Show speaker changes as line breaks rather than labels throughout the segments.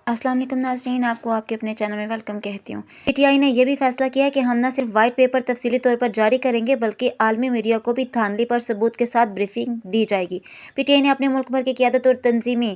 السلام علیکم ناظرین، آپ کو آپ کے اپنے چینل میں ویلکم کہتی ہوں۔ پی ٹی آئی نے یہ بھی فیصلہ کیا ہے کہ ہم نہ صرف وائٹ پیپر تفصیلی طور پر جاری کریں گے بلکہ عالمی میڈیا کو بھی دھاندلی پر ثبوت کے ساتھ بریفنگ دی جائے گی۔ پی ٹی آئی نے اپنے ملک بھر کی قیادت اور تنظیمی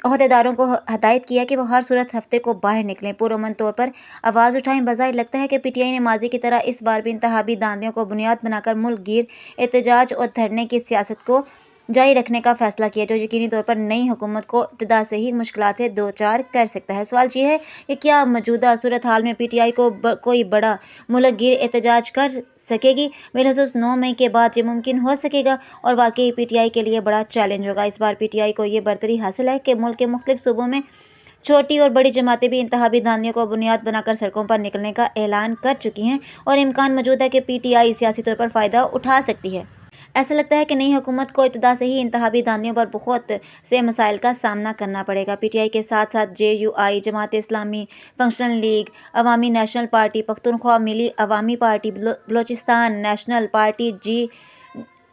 عہدیداروں کو ہدایت کیا کہ وہ ہر صورت ہفتے کو باہر نکلیں، پرامن طور پر آواز اٹھائیں۔ بظاہر لگتا ہے کہ پی ٹی آئی نے ماضی کی طرح اس بار بھی انتخابی دھاندلیوں کو بنیاد بنا کر ملک گیر احتجاج اور دھرنے کی سیاست کو جاری رکھنے کا فیصلہ کیا، جو یقینی طور پر نئی حکومت کو ابتدا سے ہی مشکلات سے دوچار کر سکتا ہے۔ سوال یہ ہے کہ کیا موجودہ صورتحال میں پی ٹی آئی کو کوئی بڑا ملک گیر احتجاج کر سکے گی؟ بالخصوص 9 مئی کے بعد یہ ممکن ہو سکے گا اور واقعی پی ٹی آئی کے لیے بڑا چیلنج ہوگا۔ اس بار پی ٹی آئی کو یہ برتری حاصل ہے کہ ملک کے مختلف صوبوں میں چھوٹی اور بڑی جماعتیں بھی انتخابی دھاندلیوں کو بنیاد بنا کر سڑکوں پر نکلنے کا اعلان کر چکی ہیں اور امکان موجود ہے کہ پی ٹی آئی سیاسی طور پر فائدہ اٹھا سکتی ہے۔ ایسا لگتا ہے کہ نئی حکومت کو ابتدا سے ہی انتخابی دھاندلیوں پر بہت سے مسائل کا سامنا کرنا پڑے گا۔ پی ٹی آئی کے ساتھ ساتھ جے you I, Jamaat Islami, functional league, Awami national party Pakhtunkhwa, Milli Awami party Balochistan, national party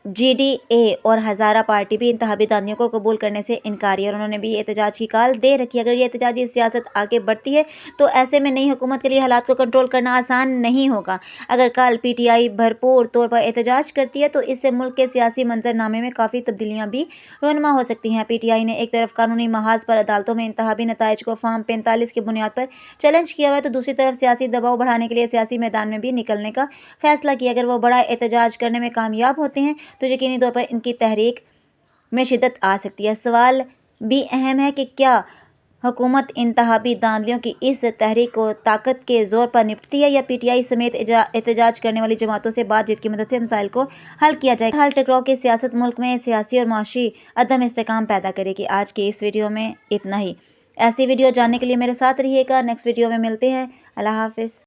G D A اور ہزارہ پارٹی بھی انتخابی دھاندلیوں کو قبول کرنے سے انکاری ہے اور انہوں نے بھی احتجاج کی کال دے رکھی ہے۔ اگر یہ احتجاجی سیاست آگے بڑھتی ہے تو ایسے میں نئی حکومت کے لیے حالات کو کنٹرول کرنا آسان نہیں ہوگا۔ اگر کل پی ٹی آئی بھرپور طور پر احتجاج کرتی ہے تو اس سے ملک کے سیاسی منظر نامے میں کافی تبدیلیاں بھی رونما ہو سکتی ہیں۔ پی ٹی آئی نے ایک طرف قانونی محاذ پر عدالتوں میں انتخابی نتائج کو فارم 45 کی بنیاد پر چیلنج کیا ہوا ہے تو دوسری طرف سیاسی دباؤ بڑھانے کے لیے سیاسی میدان میں بھی نکلنے کا فیصلہ کیا۔ اگر وہ بڑا احتجاج کرنے میں کامیاب ہوتے ہیں تو یقینی طور پر ان کی تحریک میں شدت آ سکتی ہے۔ سوال بھی اہم ہے کہ کیا حکومت انتخابی دھاندلیوں کی اس تحریک کو طاقت کے زور پر نپٹتی ہے یا پی ٹی آئی سمیت احتجاج کرنے والی جماعتوں سے بات چیت کی مدد سے مسائل کو حل کیا جائے گا۔ حل ٹکراؤ کی سیاست ملک میں سیاسی اور معاشی عدم استحکام پیدا کرے گی۔ آج کی اس ویڈیو میں اتنا ہی۔ ایسی ویڈیو جاننے کے لیے میرے ساتھ رہیے گا۔ نیکسٹ ویڈیو میں ملتے ہیں۔ اللہ حافظ۔